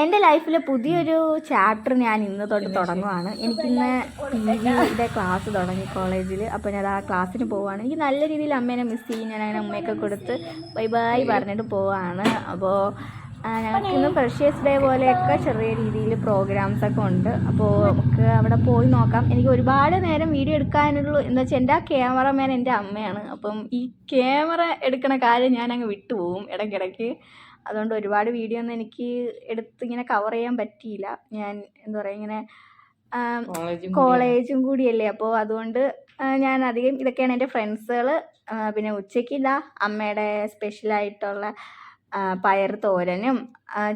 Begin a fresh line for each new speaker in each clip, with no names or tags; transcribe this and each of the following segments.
എൻ്റെ ലൈഫിൽ പുതിയൊരു ചാപ്റ്റർ ഞാൻ ഇന്ന് തൊട്ട് തുടങ്ങുവാണ്. എനിക്കിന്ന് PGയുടെ ക്ലാസ് തുടങ്ങി കോളേജിൽ. അപ്പോൾ ഞാൻ ആ ക്ലാസ്സിന് പോവുകയാണ്. എനിക്ക് നല്ല രീതിയിൽ അമ്മേനെ മിസ് ചെയ്യും. ഞാൻ അങ്ങനെ ഉമ്മയൊക്കെ കൊടുത്ത് ബൈ ബൈ പറഞ്ഞിട്ട് പോവുകയാണ്. അപ്പോൾ ഞങ്ങൾക്കിന്ന് ഫ്രഷേഴ്സ് ഡേ പോലെയൊക്കെ ചെറിയ രീതിയിൽ പ്രോഗ്രാംസൊക്കെ ഉണ്ട്. അപ്പോൾ നമുക്ക് അവിടെ പോയി നോക്കാം. എനിക്ക് ഒരുപാട് നേരം വീഡിയോ എടുക്കാനുള്ള എന്ന് വെച്ചാൽ എൻ്റെ ആ ക്യാമറമാൻ എൻ്റെ അമ്മയാണ്. അപ്പം ഈ ക്യാമറ എടുക്കണ കാര്യം ഞാൻ അങ്ങ് വിട്ടുപോകും ഇടയ്ക്കിടയ്ക്ക്. അതുകൊണ്ട് ഒരുപാട് വീഡിയോ ഒന്നും എനിക്ക് എടുത്ത് ഇങ്ങനെ കവർ ചെയ്യാൻ പറ്റിയില്ല. ഞാൻ എന്താ പറയുക ഇങ്ങനെ കോളേജും കൂടിയല്ലേ. അപ്പോൾ അതുകൊണ്ട് ഞാൻ അധികം ഇതൊക്കെയാണ് എൻ്റെ ഫ്രണ്ട്സുകൾ. പിന്നെ ഉച്ചയ്ക്ക് ഇതാ അമ്മയുടെ സ്പെഷ്യലായിട്ടുള്ള പയർ തോരനും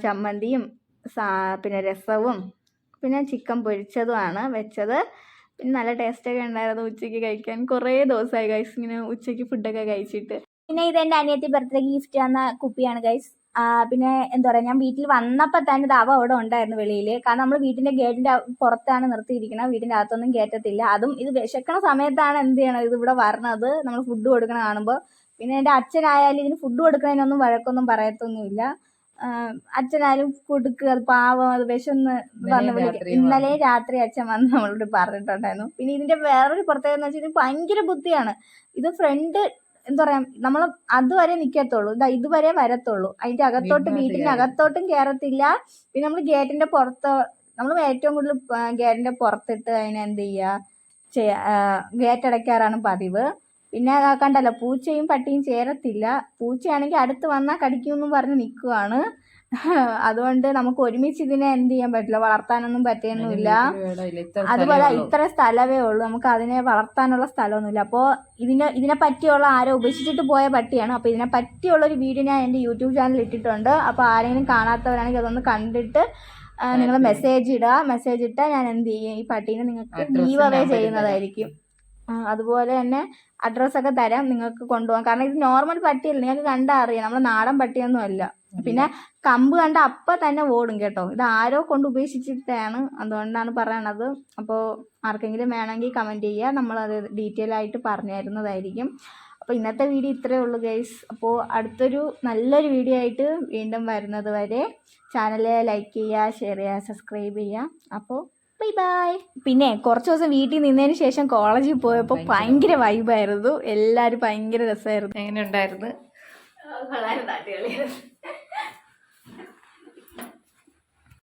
ചമ്മന്തിയും പിന്നെ രസവും പിന്നെ ചിക്കൻ പൊരിച്ചതുമാണ് വെച്ചത്. പിന്നെ നല്ല ടേസ്റ്റൊക്കെ ഉണ്ടായിരുന്നു ഉച്ചയ്ക്ക് കഴിക്കാൻ. കുറേ ദിവസമായി ഗൈസ് ഇങ്ങനെ ഉച്ചയ്ക്ക് ഫുഡൊക്കെ കഴിച്ചിട്ട്. പിന്നെ ഇതെൻ്റെ അനിയത്തി ബർത്ത്ഡേ ഗിഫ്റ്റ് തന്ന കുപ്പിയാണ് ഗൈസ്. പിന്നെ എന്താ പറയുക, ഞാൻ വീട്ടിൽ വന്നപ്പോൾ തന്നെ ഇത് അവിടെ ഉണ്ടായിരുന്നു വെളിയിൽ. കാരണം നമ്മൾ വീട്ടിൻ്റെ ഗേറ്റിൻ്റെ പുറത്താണ് നിർത്തിയിരിക്കുന്നത്, വീടിൻ്റെ അകത്തൊന്നും കയറ്റത്തില്ല. അതും ഇത് വിശക്കണ സമയത്താണ് എന്ത് ചെയ്യണം ഇത് ഇവിടെ വരണത്, നമ്മൾ ഫുഡ് കൊടുക്കണ കാണുമ്പോൾ. പിന്നെ എൻ്റെ അച്ഛനായാലും ഇതിന് ഫുഡ് കൊടുക്കുന്നതിനൊന്നും വഴക്കൊന്നും പറയത്തൊന്നുമില്ല. അച്ഛനായാലും കൊടുക്കുക, അത് പാവം, അത് വിശന്ന് വന്ന് വിളിക്കും. ഇന്നലെ രാത്രി അച്ഛൻ വന്ന് നമ്മളോട് പറഞ്ഞിട്ടുണ്ടായിരുന്നു. പിന്നെ ഇതിൻ്റെ വേറൊരു പ്രത്യേകത എന്ന് വെച്ചാൽ ഇത് ഭയങ്കര ബുദ്ധിയാണ്. ഇത് ഫ്രണ്ട് എന്താ പറയാ, നമ്മൾ അതുവരെ നിൽക്കത്തുള്ളൂ, ഇതുവരെ വരത്തുള്ളൂ. അതിൻ്റെ അകത്തോട്ട് വീട്ടിൻ്റെ അകത്തോട്ടും കയറത്തില്ല. പിന്നെ നമ്മൾ ഗേറ്റിൻ്റെ പുറത്ത്, നമ്മൾ ഏറ്റവും കൂടുതൽ ഗേറ്റിൻ്റെ പുറത്തിട്ട് അതിനെ എന്ത് ഗേറ്റ് അടയ്ക്കാറാണ് പതിവ്. പിന്നെ കണ്ടല്ലോ, പൂച്ചയും പട്ടിയും ചേരത്തില്ല. പൂച്ചയാണെങ്കിൽ അടുത്ത് വന്നാൽ കടിക്കുമെന്നും പറഞ്ഞ് നിൽക്കുവാണ്. അതുകൊണ്ട് നമുക്ക് ഒരുമിച്ച് ഇതിനെ എന്ത് ചെയ്യാൻ പറ്റില്ല, വളർത്താനൊന്നും പറ്റുന്നില്ല. അതുപോലെ ഇത്ര സ്ഥലമേ ഉള്ളൂ, നമുക്ക് അതിനെ വളർത്താനുള്ള സ്ഥലമൊന്നുമില്ല. അപ്പോൾ ഇതിനെ പറ്റിയുള്ള ആരോ ഉപേക്ഷിച്ചിട്ട് പോയ പട്ടിയാണ്. അപ്പോൾ ഇതിനെ പറ്റിയുള്ളൊരു വീഡിയോ ഞാൻ എൻ്റെ യൂട്യൂബ് ചാനലിൽ ഇട്ടിട്ടുണ്ട്. അപ്പോൾ ആരെങ്കിലും കാണാത്തവരാണെങ്കിൽ അതൊന്ന് കണ്ടിട്ട് നിങ്ങൾ മെസ്സേജ് ഇട്ടാൽ ഞാൻ എന്ത് ചെയ്യും, ഈ പട്ടീനെ നിങ്ങൾക്ക് ഗീവ് അവേ ചെയ്യുന്നതായിരിക്കും. അതുപോലെ തന്നെ അഡ്രസ്സൊക്കെ തരാം, നിങ്ങൾക്ക് കൊണ്ടുപോകാം. കാരണം ഇത് നോർമൽ പട്ടിയല്ല, നിങ്ങൾക്ക് കണ്ടാൽ അറിയാം, നമ്മൾ നാടൻ പട്ടിയൊന്നും അല്ല. പിന്നെ കമ്പ് കണ്ട അപ്പം തന്നെ ഓടും കേട്ടോ. ഇത് ആരോ കൊണ്ട് ഉപേക്ഷിച്ചിട്ടാണ്, അതുകൊണ്ടാണ് പറയണത്. അപ്പോൾ ആർക്കെങ്കിലും വേണമെങ്കിൽ കമൻറ്റ് ചെയ്യുക, നമ്മളത് ഡീറ്റെയിൽ ആയിട്ട് പറഞ്ഞു തരുന്നതായിരിക്കും. അപ്പോൾ ഇന്നത്തെ വീഡിയോ ഇത്രയേ ഉള്ളൂ ഗൈസ്. അപ്പോൾ അടുത്തൊരു നല്ലൊരു വീഡിയോ ആയിട്ട് വീണ്ടും വരുന്നത് വരെ ചാനൽ ലൈക്ക് ചെയ്യുക, ഷെയർ ചെയ്യുക, സബ്സ്ക്രൈബ് ചെയ്യുക. അപ്പോൾ ബൈ ബൈ. പിന്നെ കുറച്ച് ദിവസം വീട്ടിൽ നിന്നതിന് ശേഷം കോളേജിൽ പോയപ്പോൾ ഭയങ്കര വൈബായിരുന്നു. എല്ലാവരും ഭയങ്കര രസമായിരുന്നു.
എങ്ങനെ ഉണ്ടായിരുന്നു?
വളരെ നാട്ടുകളിയായിരുന്നു.